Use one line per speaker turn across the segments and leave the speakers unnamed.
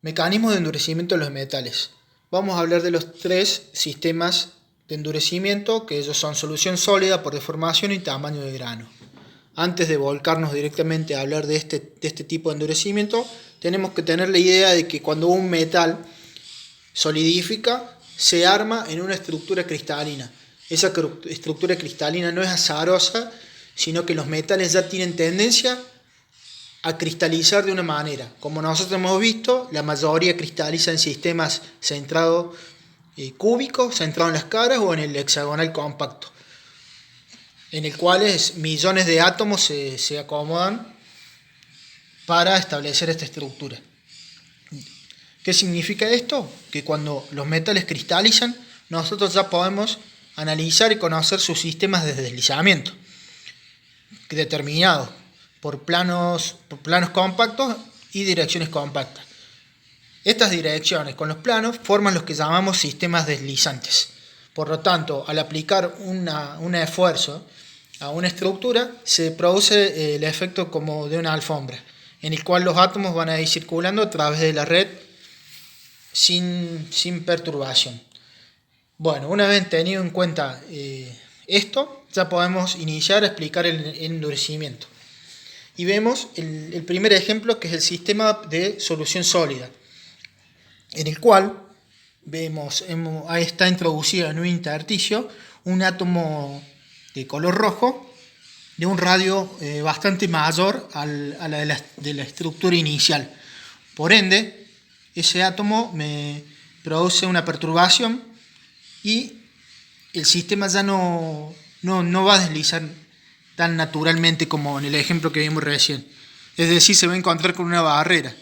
Mecanismos de endurecimiento de los metales. Vamos a hablar de los tres sistemas de endurecimiento, que ellos son solución sólida por deformación y tamaño de grano. Antes de volcarnos directamente a hablar de este tipo de endurecimiento, tenemos que tener la idea de que cuando un metal solidifica, se arma en una estructura cristalina. Esa estructura cristalina no es azarosa, sino que los metales ya tienen tendencia a cristalizar de una manera. Como nosotros hemos visto, la mayoría cristaliza en sistemas centrados cúbicos, centrados en las caras o en el hexagonal compacto, en el cual millones de átomos se acomodan para establecer esta estructura. ¿Qué significa esto? Que cuando los metales cristalizan, nosotros ya podemos analizar y conocer sus sistemas de deslizamiento determinados por planos compactos y direcciones compactas. Estas direcciones con los planos forman los que llamamos sistemas deslizantes. Por lo tanto, al aplicar un esfuerzo a una estructura, se produce el efecto como de una alfombra, en el cual los átomos van a ir circulando a través de la red sin perturbación. Bueno, una vez tenido en cuenta esto, ya podemos iniciar a explicar el endurecimiento. Y vemos el primer ejemplo, que es el sistema de solución sólida, en el cual vemos, ahí está introducido en un intersticio un átomo de color rojo de un radio bastante mayor a la de la estructura inicial. Por ende, ese átomo me produce una perturbación y el sistema ya no va a deslizar tan naturalmente como en el ejemplo que vimos recién. Es decir, se va a encontrar con una barrera.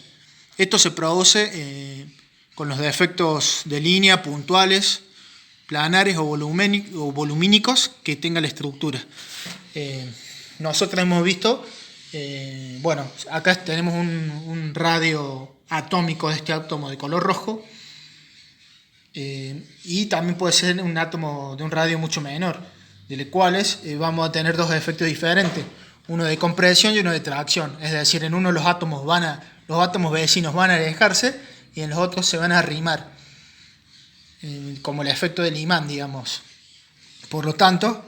Esto se produce con los defectos de línea puntuales, planares o volumínicos que tenga la estructura. Nosotros hemos visto, acá tenemos un radio atómico de este átomo de color rojo, y también puede ser un átomo de un radio mucho menor, de los cuales vamos a tener dos efectos diferentes, uno de compresión y uno de tracción. Es decir, en uno los átomos vecinos van a alejarse y en los otros se van a arrimar, como el efecto del imán, digamos. Por lo tanto,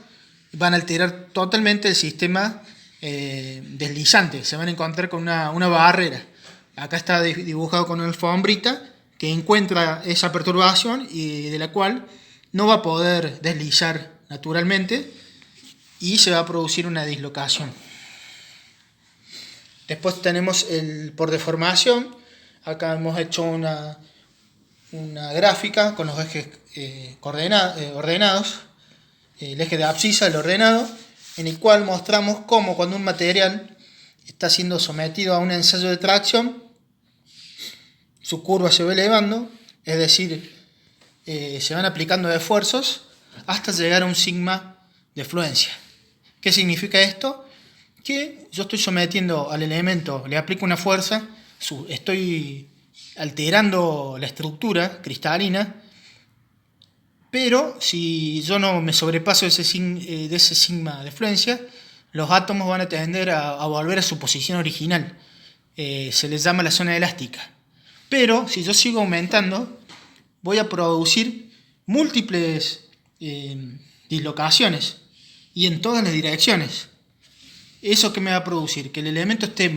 van a alterar totalmente el sistema deslizante, se van a encontrar con una barrera. Acá está dibujado con una alfombrita que encuentra esa perturbación y de la cual no va a poder deslizar naturalmente y se va a producir una dislocación. Después tenemos por deformación. Acá hemos hecho una gráfica con los ejes ordenados, el eje de abscisa, el ordenado, en el cual mostramos cómo cuando un material está siendo sometido a un ensayo de tracción, su curva se va elevando, es decir, se van aplicando esfuerzos hasta llegar a un sigma de fluencia. ¿Qué significa esto? Que yo estoy sometiendo al elemento, le aplico una fuerza, estoy alterando la estructura cristalina, pero si yo no me sobrepaso de ese sigma de fluencia, los átomos van a tender a volver a su posición original. Se les llama la zona elástica. Pero si yo sigo aumentando, voy a producir múltiples dislocaciones y en todas las direcciones. ¿Eso qué me va a producir? Que el elemento esté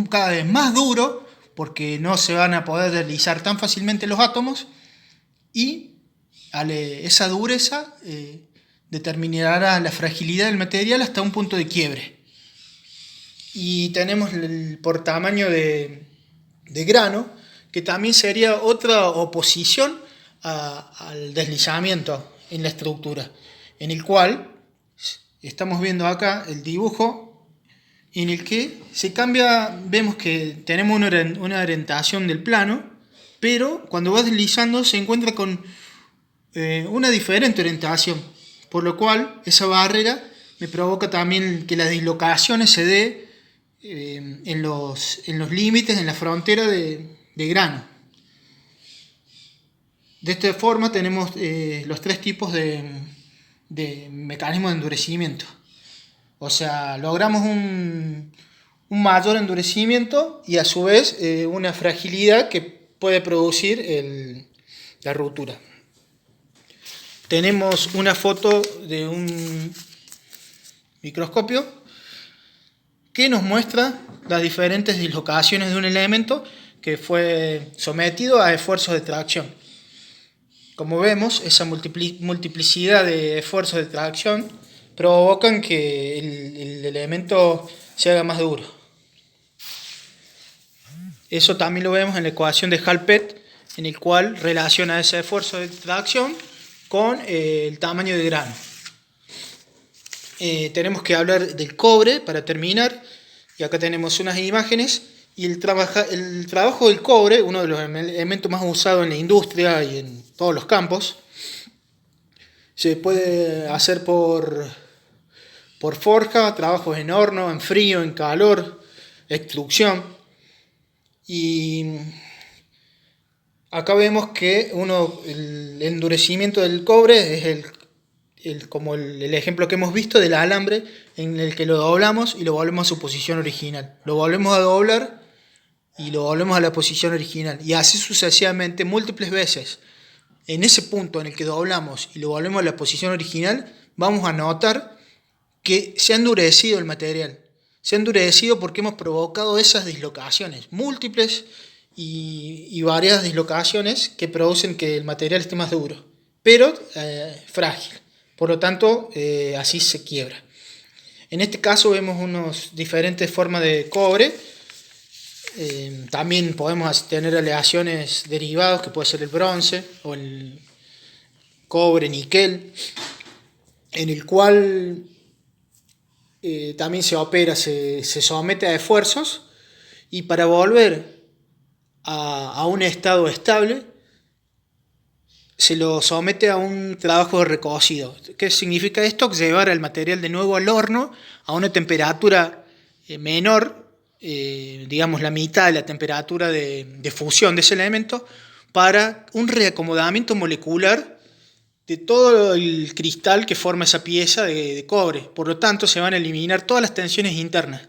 cada vez más duro, porque no se van a poder deslizar tan fácilmente los átomos, y esa dureza determinará la fragilidad del material hasta un punto de quiebre. Y tenemos por tamaño de grano, que también sería otra oposición al deslizamiento en la estructura, en el cual estamos viendo acá el dibujo en el que se cambia. Vemos que tenemos una orientación del plano, pero cuando va deslizando se encuentra con una diferente orientación, por lo cual esa barrera me provoca también que las dislocaciones se dé en los límites, en la frontera de grano. De esta forma tenemos los tres tipos de mecanismos de endurecimiento. O sea, logramos un mayor endurecimiento y a su vez una fragilidad que puede producir la ruptura. Tenemos una foto de un microscopio que nos muestra las diferentes dislocaciones de un elemento que fue sometido a esfuerzos de tracción. Como vemos, esa multiplicidad de esfuerzos de tracción provocan que el elemento se haga más duro. Eso también lo vemos en la ecuación de Hall-Pett, en el cual relaciona ese esfuerzo de tracción con el tamaño de grano. Tenemos que hablar del cobre para terminar, y acá tenemos unas imágenes. Y el trabajo del cobre, uno de los elementos más usados en la industria y en todos los campos, se puede hacer por forja, trabajos en horno, en frío, en calor, extrusión. Y acá vemos que el endurecimiento del cobre es como el ejemplo que hemos visto del alambre, en el que lo doblamos y lo volvemos a su posición original. Lo volvemos a doblar y lo volvemos a la posición original, y así sucesivamente múltiples veces. En ese punto en el que doblamos y lo volvemos a la posición original, vamos a notar que se ha endurecido el material. Se ha endurecido porque hemos provocado esas dislocaciones, múltiples y variadas dislocaciones que producen que el material esté más duro, pero frágil. Por lo tanto, así se quiebra. En este caso vemos unas diferentes formas de cobre. También podemos tener aleaciones derivados, que puede ser el bronce o el cobre, níquel, en el cual también se opera, se somete a esfuerzos, y para volver a un estado estable se lo somete a un trabajo de recocido. ¿Qué significa esto? Llevar el material de nuevo al horno a una temperatura menor, digamos la mitad de la temperatura de fusión de ese elemento, para un reacomodamiento molecular de todo el cristal que forma esa pieza de cobre. Por lo tanto, se van a eliminar todas las tensiones internas.